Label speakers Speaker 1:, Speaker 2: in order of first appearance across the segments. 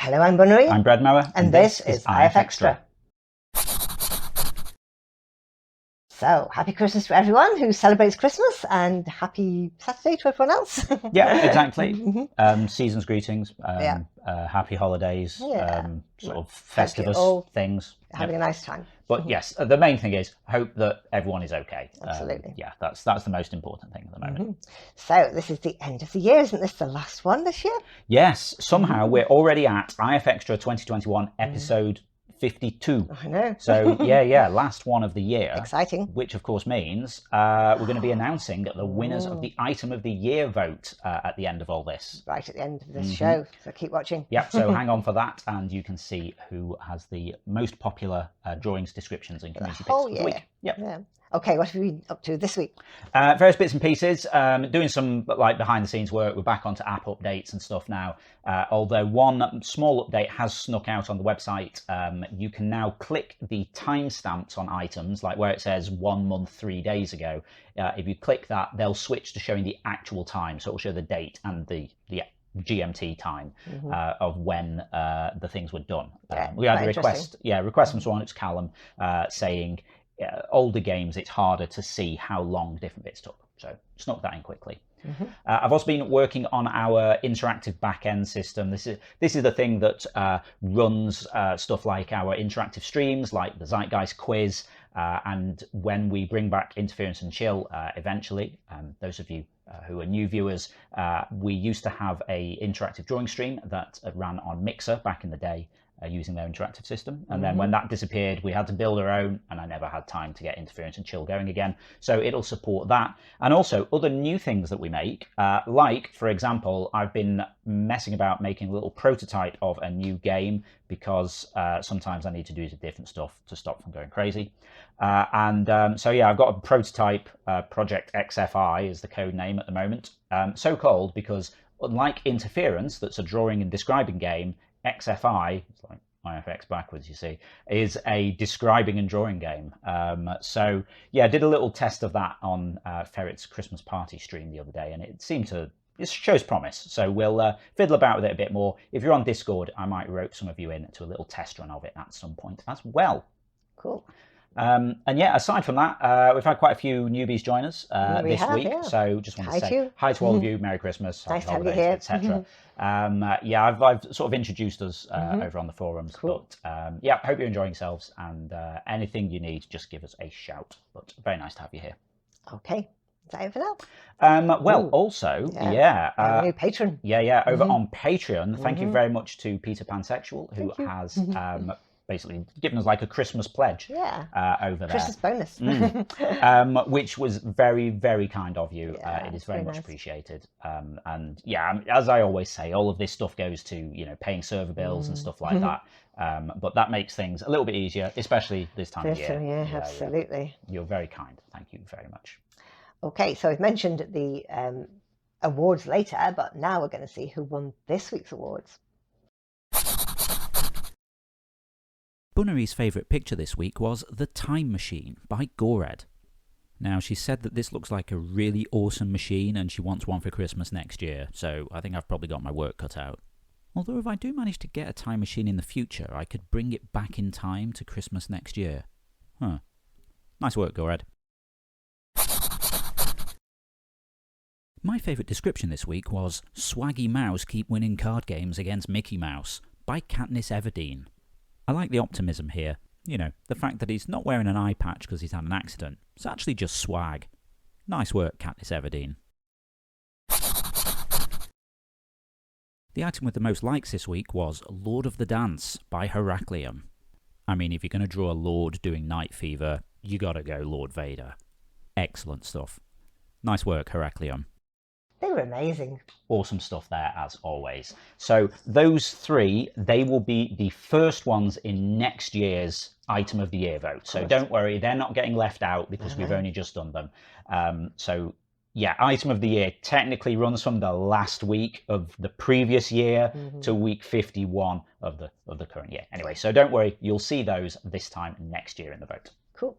Speaker 1: Hello, I'm Bunnery.
Speaker 2: I'm Bread Mower.
Speaker 1: And this is IFXtra. So, happy Christmas to everyone who celebrates Christmas, and happy Saturday to everyone else.
Speaker 2: Yeah, exactly. Season's greetings, happy holidays, sort of Festivus things.
Speaker 1: Having a nice time.
Speaker 2: But yes, the main thing is hope that everyone is okay.
Speaker 1: Absolutely.
Speaker 2: Yeah, that's the most important thing at the moment.
Speaker 1: So this is the end of the year, isn't this the last one this year?
Speaker 2: Yes, somehow we're already at IFXtra 2021 episode 52.
Speaker 1: I know.
Speaker 2: So yeah, last one of the year.
Speaker 1: Exciting.
Speaker 2: Which of course means we're going to be announcing the winners of the Item of the Year vote at the end of all this.
Speaker 1: Right at the end of this show, so keep watching.
Speaker 2: Yep, so hang on for that, and you can see who has the most popular drawings, descriptions, and community picks of the week. Yep.
Speaker 1: Yeah. Okay, what have we been up to this week?
Speaker 2: Various bits and pieces, doing some like behind the scenes work. We're back onto app updates and stuff now. Although one small update has snuck out on the website. You can now click the timestamps on items, like where it says 1 month, 3 days ago. If you click that, they'll switch to showing the actual time. So it'll show the date and the GMT time of when the things were done. We had a request from someone, it's Callum, saying older games, it's harder to see how long different bits took. So snuck that in quickly. I've also been working on our interactive back-end system. This is the thing that runs stuff like our interactive streams, like the Zeitgeist quiz, and when we bring back Interference and Chill eventually, those of you who are new viewers, we used to have a interactive drawing stream that ran on Mixer back in the day, using their interactive system, and then when that disappeared we had to build our own, and I never had time to get Interference and Chill going again. So it'll support that, and also other new things that we make, like for example, I've been messing about making a little prototype of a new game, because sometimes I need to do different stuff to stop from going crazy. So yeah, I've got a prototype, Project XFI is the code name at the moment, so called because unlike Interference, that's a drawing and describing game, XFI, it's like IFX backwards, you see, is a describing and drawing game. So yeah, I did a little test of that on Ferret's Christmas party stream the other day, and it shows promise. So we'll fiddle about with it a bit more. If you're on Discord, I might rope some of you in to a little test run of it at some point as well.
Speaker 1: Cool.
Speaker 2: And yeah, aside from that, we've had quite a few newbies join us this week. Yeah. So just want to say hi to all of you. Merry Christmas,
Speaker 1: nice
Speaker 2: happy holidays, etc. Yeah, I've sort of introduced us over on the forums. Cool. But yeah, hope you're enjoying yourselves, and anything you need, just give us a shout. But very nice to have you here.
Speaker 1: Okay. Is that it for now?
Speaker 2: Well, also,
Speaker 1: our new patron.
Speaker 2: Over on Patreon. Thank you very much to Peter Pansexual, who has basically given us like a Christmas pledge over there.
Speaker 1: Christmas bonus.
Speaker 2: Which was very, very kind of you. It is very much appreciated. And yeah, as I always say, all of this stuff goes to, paying server bills and stuff like that. But that makes things a little bit easier, especially this time of year.
Speaker 1: Yeah, absolutely.
Speaker 2: You're very kind. Thank you very much.
Speaker 1: Okay, so I've mentioned the awards later, but now we're going to see who won this week's awards.
Speaker 3: Bunnery's favourite picture this week was The Time Machine by Gored. Now, she said that this looks like a really awesome machine and she wants one for Christmas next year, so I think I've probably got my work cut out. Although if I do manage to get a time machine in the future, I could bring it back in time to Christmas next year. Nice work, Gored. My favourite description this week was Swaggy Mouse Keep Winning Card Games Against Mickey Mouse by Katniss Everdeen. I like the optimism here. The fact that he's not wearing an eye patch because he's had an accident. It's actually just swag. Nice work, Katniss Everdeen. The item with the most likes this week was Lord of the Dance by Heraclium. I mean, if you're going to draw a Lord doing Night Fever, you gotta go Lord Vader. Excellent stuff. Nice work, Heraclium.
Speaker 1: They were amazing.
Speaker 2: Awesome stuff there, as always. So those three, they will be the first ones in next year's Item of the Year vote. So don't worry, they're not getting left out because we've only just done them. So yeah, Item of the Year technically runs from the last week of the previous year to week 51 of the current year. Anyway, so don't worry, you'll see those this time next year in the vote.
Speaker 1: Cool.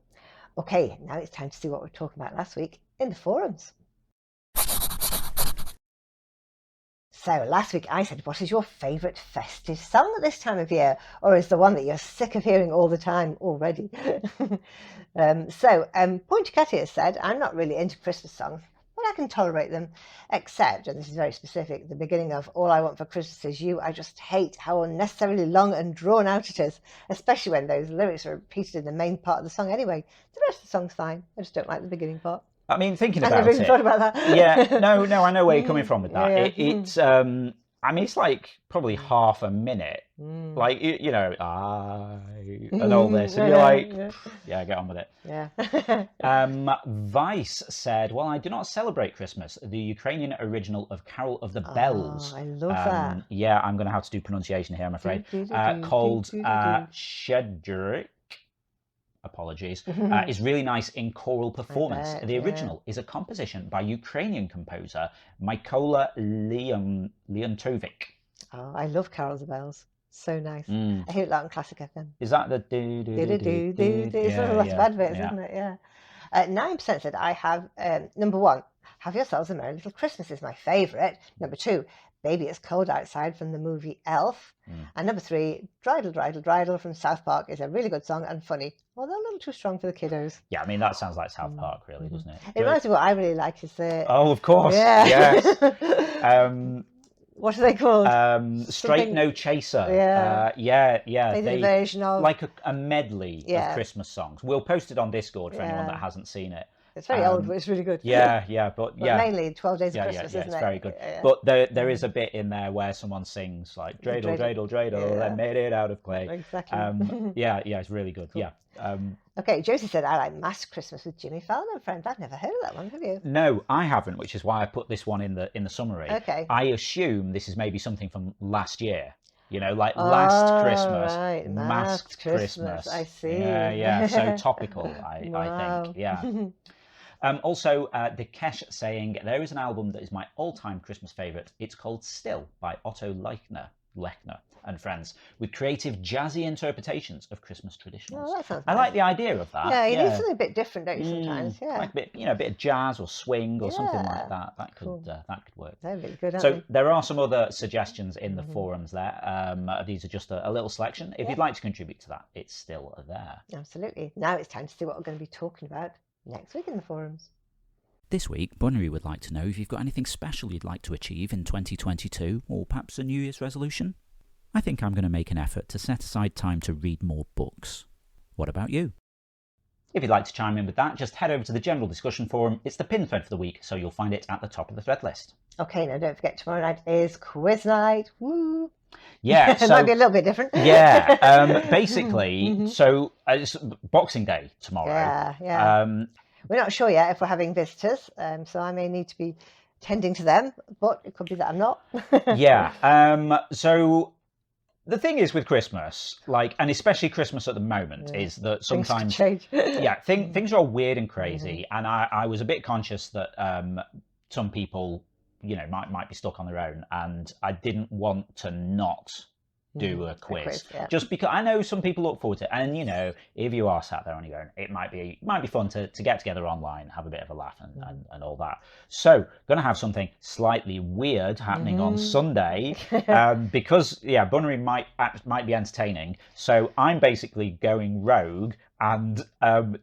Speaker 1: Okay, now it's time to see what we were talking about last week in the forums. So last week I said, what is your favourite festive song at this time of year? Or is the one that you're sick of hearing all the time already? Pointy Cat here said, I'm not really into Christmas songs, but I can tolerate them, except, and this is very specific, the beginning of All I Want for Christmas Is You. I just hate how unnecessarily long and drawn out it is, especially when those lyrics are repeated in the main part of the song anyway. The rest of the song's fine. I just don't like the beginning part.
Speaker 2: I mean, thinking
Speaker 1: I
Speaker 2: about
Speaker 1: never even
Speaker 2: it.
Speaker 1: thought about that.
Speaker 2: Yeah, no, I know where you're coming from with that.
Speaker 1: Yeah.
Speaker 2: It's, I mean, it's like probably half a minute. Like, you know, and all this. And you're like, yeah, get on with it.
Speaker 1: Yeah.
Speaker 2: Vice said, well, I do not celebrate Christmas. The Ukrainian original of Carol of the Bells.
Speaker 1: I love that.
Speaker 2: Yeah, I'm going to have to do pronunciation here, I'm afraid. Called Shedrick. Apologies, is really nice in choral performance. The original is a composition by Ukrainian composer Mykola Leontovic.
Speaker 1: Oh, I love Carol of the Bells. So nice. I hear it loud on Classic FM.
Speaker 2: Is that the do?
Speaker 1: It's one of the last bad bits, isn't it? Yeah. 9% said, I have, number 1, Have Yourselves a Merry Little Christmas is my favourite. Number 2, Baby It's Cold Outside from the movie Elf. And number 3, Dreidel, Dreidel, Dreidel from South Park is a really good song and funny, although a little too strong for the kiddos.
Speaker 2: Yeah, I mean, that sounds like South Park, really, doesn't it?
Speaker 1: It reminds me what I really like is the...
Speaker 2: Oh, of course.
Speaker 1: Yeah.
Speaker 2: Yes.
Speaker 1: What are they called?
Speaker 2: Straight No Chaser.
Speaker 1: Yeah.
Speaker 2: They
Speaker 1: did a version of...
Speaker 2: Like a medley of Christmas songs. We'll post it on Discord for anyone that hasn't seen it.
Speaker 1: It's very old, but it's really good.
Speaker 2: But
Speaker 1: mainly 12 Days of Christmas, isn't it?
Speaker 2: It's very good. But there is a bit in there where someone sings like dreidel, dreidel, dreidel, I made it out of clay.
Speaker 1: Exactly.
Speaker 2: It's really good. Cool. Yeah.
Speaker 1: Okay, Josie said, I like Masked Christmas with Jimmy Fallon and Friends. I've never heard of that one, have you?
Speaker 2: No, I haven't, which is why I put this one in the summary.
Speaker 1: Okay.
Speaker 2: I assume this is maybe something from last year. You know, like last Christmas,
Speaker 1: right.
Speaker 2: Masked Christmas.
Speaker 1: I see.
Speaker 2: Yeah. So topical, I think. Yeah. Also, Dikesh saying, there is an album that is my all-time Christmas favourite. It's called Still by Otto Lechner and friends, with creative jazzy interpretations of Christmas traditions.
Speaker 1: Oh, that sounds
Speaker 2: I like the idea of that.
Speaker 1: Yeah, you need something a bit different, don't you, sometimes? Yeah.
Speaker 2: Like a bit of jazz or swing or something like that. That could work.
Speaker 1: They're really good, aren't
Speaker 2: so
Speaker 1: they?
Speaker 2: there are some other suggestions in the forums there. These are just a little selection. If you'd like to contribute to that, it's still there.
Speaker 1: Absolutely. Now it's time to see what we're going to be talking about next week in the forums.
Speaker 3: This week, Bunnery would like to know if you've got anything special you'd like to achieve in 2022, or perhaps a New Year's resolution. I think I'm going to make an effort to set aside time to read more books. What about you?
Speaker 2: If you'd like to chime in with that, just head over to the general discussion forum. It's the pinned thread for the week, so you'll find it at the top of the thread list. Okay,
Speaker 1: now don't forget tomorrow night is quiz night. Woo!
Speaker 2: Yeah,
Speaker 1: it might be a little bit different.
Speaker 2: Yeah, basically, so it's Boxing Day tomorrow.
Speaker 1: Yeah. We're not sure yet if we're having visitors, so I may need to be tending to them, but it could be that I'm not.
Speaker 2: So the thing is with Christmas, and especially Christmas at the moment, is that sometimes
Speaker 1: things change.
Speaker 2: Things are weird and crazy, and I was a bit conscious that some people, might be stuck on their own, and I didn't want to not do a quiz, just because I know some people look forward to it, and if you are sat there on your own, it might be fun to get together online, have a bit of a laugh and all that. So going to have something slightly weird happening on Sunday, because Bunnery might be entertaining, so I'm basically going rogue and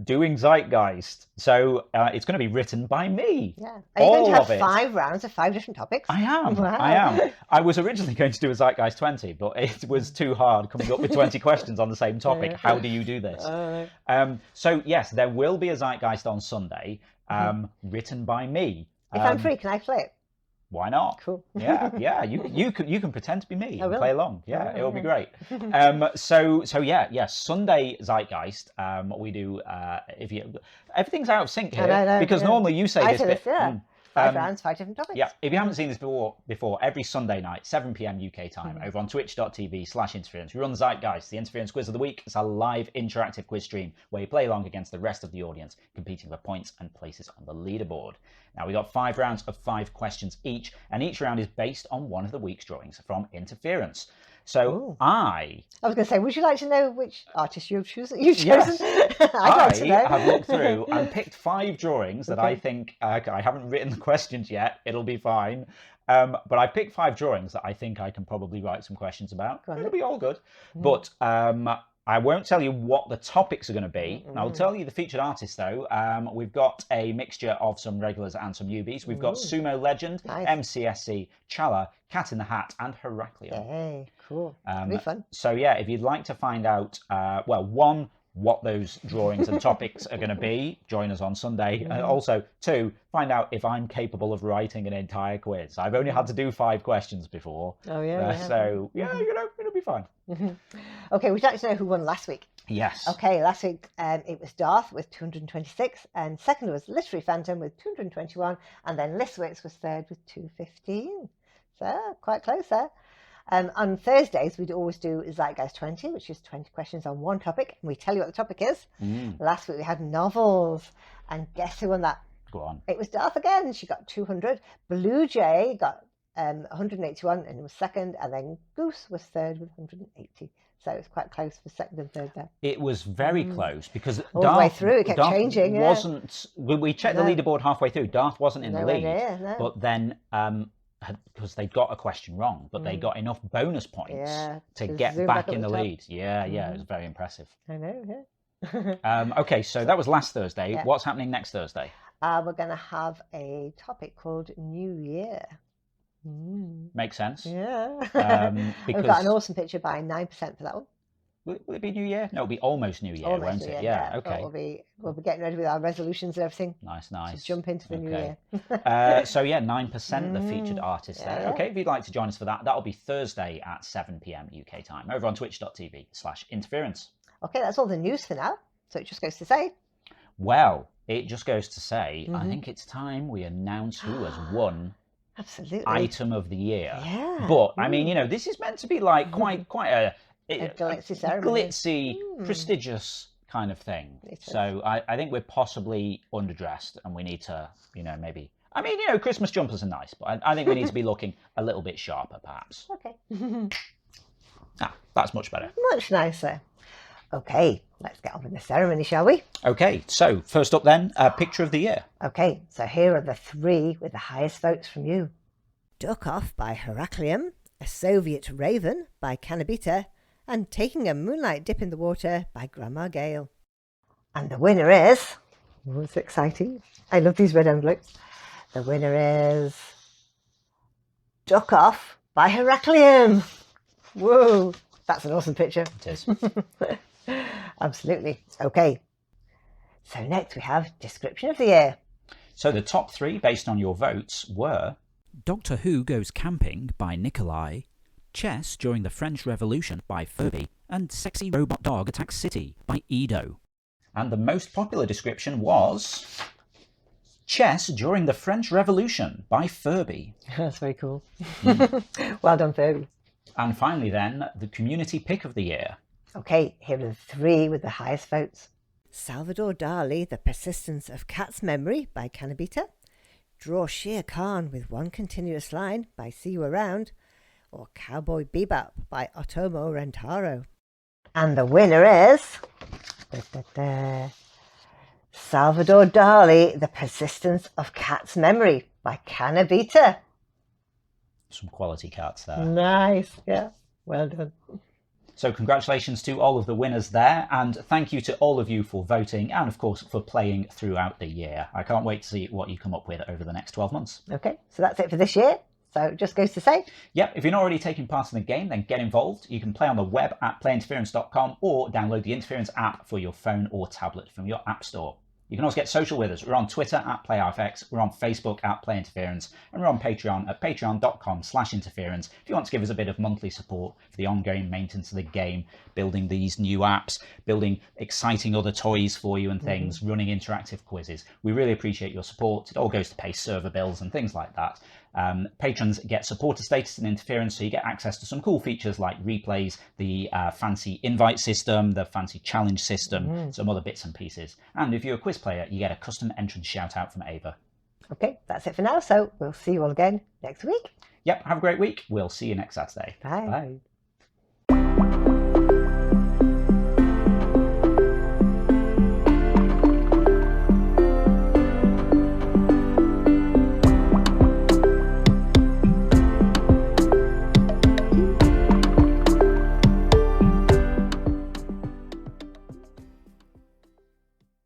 Speaker 2: doing Zeitgeist. So it's going to be written by me.
Speaker 1: Yeah. Are you going to have 5 rounds of 5 different topics?
Speaker 2: I am.
Speaker 1: Wow.
Speaker 2: I am. I was originally going to do a Zeitgeist 20, but it was too hard coming up with 20 questions on the same topic. How do you do this? So yes, there will be a Zeitgeist on Sunday, written by me.
Speaker 1: If I'm free, can I flip?
Speaker 2: Why not?
Speaker 1: Cool.
Speaker 2: Yeah. You can pretend to be me and play along. Yeah, it'll be great. So Sunday Zeitgeist. We do everything's out of sync here because normally you say this bit.
Speaker 1: 5 rounds, 5 different topics.
Speaker 2: Yeah, if you haven't seen this before, every Sunday night, 7 p.m. UK time, over on twitch.tv/interference, we run Zeitgeist, the Interference Quiz of the Week. It's a live interactive quiz stream where you play along against the rest of the audience, competing for points and places on the leaderboard. Now, we got 5 rounds of 5 questions each, and each round is based on one of the week's drawings from Interference. So
Speaker 1: I was going to say, would you like to know which artist you've chosen? Yes. I'd like to know.
Speaker 2: I have looked through and picked 5 drawings that I think, I haven't written the questions yet, it'll be fine. But I picked 5 drawings that I think I can probably write some questions about. It'll be all good. But I won't tell you what the topics are going to be. I'll tell you the featured artists, though. We've got a mixture of some regulars and some newbies. We've got Sumo Legend, MCSC, Chala, Cat in the Hat, and Heraklion.
Speaker 1: Hey, cool. It'll be fun.
Speaker 2: So, yeah, if you'd like to find out, well, 1, what those drawings and topics are going to be, join us on Sunday. Also, 2, find out if I'm capable of writing an entire quiz. I've only had to do 5 questions before.
Speaker 1: Oh, yeah.
Speaker 2: So, yeah, you know, it'll be fine.
Speaker 1: Okay, we'd like to know who won last week.
Speaker 2: Yes.
Speaker 1: Okay, last week it was Darth with 226, and second was Literary Phantom with 221, and then Listwitz was third with 215. So, quite close there. On Thursdays, we'd always do Zeitgeist 20, which is 20 questions on one topic, and we tell you what the topic is. Last week we had novels, and guess who won that?
Speaker 2: Go on.
Speaker 1: It was Darth again. She got 200. Blue Jay got 181 and was second, and then Goose was third with 180. So it was quite close for second and third there.
Speaker 2: It was very close because
Speaker 1: all the way through it kept changing.
Speaker 2: Wasn't we checked the leaderboard halfway through? Darth wasn't in the lead,
Speaker 1: no.
Speaker 2: but then because they got a question wrong, but they got enough bonus points to get back in the lead. Yeah, it was very impressive.
Speaker 1: I know, yeah.
Speaker 2: Okay, so that was last Thursday.
Speaker 1: Yeah.
Speaker 2: What's happening next Thursday?
Speaker 1: We're going to have a topic called New Year.
Speaker 2: Makes sense.
Speaker 1: Yeah.
Speaker 2: Because
Speaker 1: we've got an awesome picture by 9% for that one.
Speaker 2: Will it be New Year? No, it'll be almost New Year, won't it? Yeah, okay.
Speaker 1: We'll be getting ready with our resolutions and everything.
Speaker 2: Nice.
Speaker 1: To jump into the new year.
Speaker 2: So yeah, 9% the featured artist there. Okay, if you'd like to join us for that, that'll be Thursday at 7 p.m. UK time over on twitch.tv/interference.
Speaker 1: Okay, that's all the news for now. So it just goes to say.
Speaker 2: Well, it just goes to say, I think it's time we announce who has won.
Speaker 1: Absolutely.
Speaker 2: Item of the year.
Speaker 1: Yeah.
Speaker 2: But I mean, this is meant to be like quite a
Speaker 1: glitzy ceremony.
Speaker 2: Glitzy, prestigious kind of thing. So I think we're possibly underdressed and we need to, maybe... I mean, Christmas jumpers are nice, but I think we need to be looking a little bit sharper, perhaps.
Speaker 1: Okay.
Speaker 2: That's much better.
Speaker 1: Much nicer. Okay, let's get on with the ceremony, shall we?
Speaker 2: Okay, so first up then, picture of the year.
Speaker 1: Okay, so here are the 3 with the highest votes from you. Duck Off by Heraklion, A Soviet Raven by Cannabita, and Taking a Moonlight Dip in the Water by Grandma Gale. And the winner is... Oh, it's exciting. I love these red envelopes. The winner is... Duck Off by Heraklion. Whoa, that's an awesome picture.
Speaker 2: It is.
Speaker 1: Absolutely. Okay. So next we have Description of the Year.
Speaker 2: So the top 3 based on your votes were...
Speaker 3: Doctor Who Goes Camping by Nikolai, Chess During the French Revolution by Furby, and Sexy Robot Dog Attacks City by Edo.
Speaker 2: And the most popular description was... Chess During the French Revolution by Furby.
Speaker 1: That's very cool. Well done, Furby.
Speaker 2: And finally then, the community pick of the year.
Speaker 1: Okay, here are the 3 with the highest votes. Salvador Dali, The Persistence of Cat's Memory by Cannabita, Draw Shere Khan with One Continuous Line by See You Around, or Cowboy Bebop by Otomo Rentaro. And the winner is... Salvador Dali, The Persistence of Cat's Memory by Cannabita.
Speaker 2: Some quality cats there.
Speaker 1: Nice, yeah. Well done.
Speaker 2: So congratulations to all of the winners there, and thank you to all of you for voting and, of course, for playing throughout the year. I can't wait to see what you come up with over the next 12 months.
Speaker 1: Okay, so that's it for this year. So it just goes to say...
Speaker 2: Yep, if you're not already taking part in the game, then get involved. You can play on the web at playinterference.com or download the Interference app for your phone or tablet from your app store. You can also get social with us. We're on Twitter at PlayIFX, we're on Facebook at PlayInterference, and we're on Patreon at patreon.com/interference if you want to give us a bit of monthly support for the ongoing maintenance of the game, building these new apps, building exciting other toys for you and things, running interactive quizzes. We really appreciate your support. It all goes to pay server bills and things like that. Patrons get supporter status in Interference, so you get access to some cool features like replays, the fancy invite system, the fancy challenge system, some other bits and pieces. And if you're a quiz player, you get a custom entrance shout out from Ava.
Speaker 1: Okay, that's it for now, so we'll see you all again next week.
Speaker 2: Yep, have a great week. We'll see you next Saturday.
Speaker 1: Bye.
Speaker 2: Bye.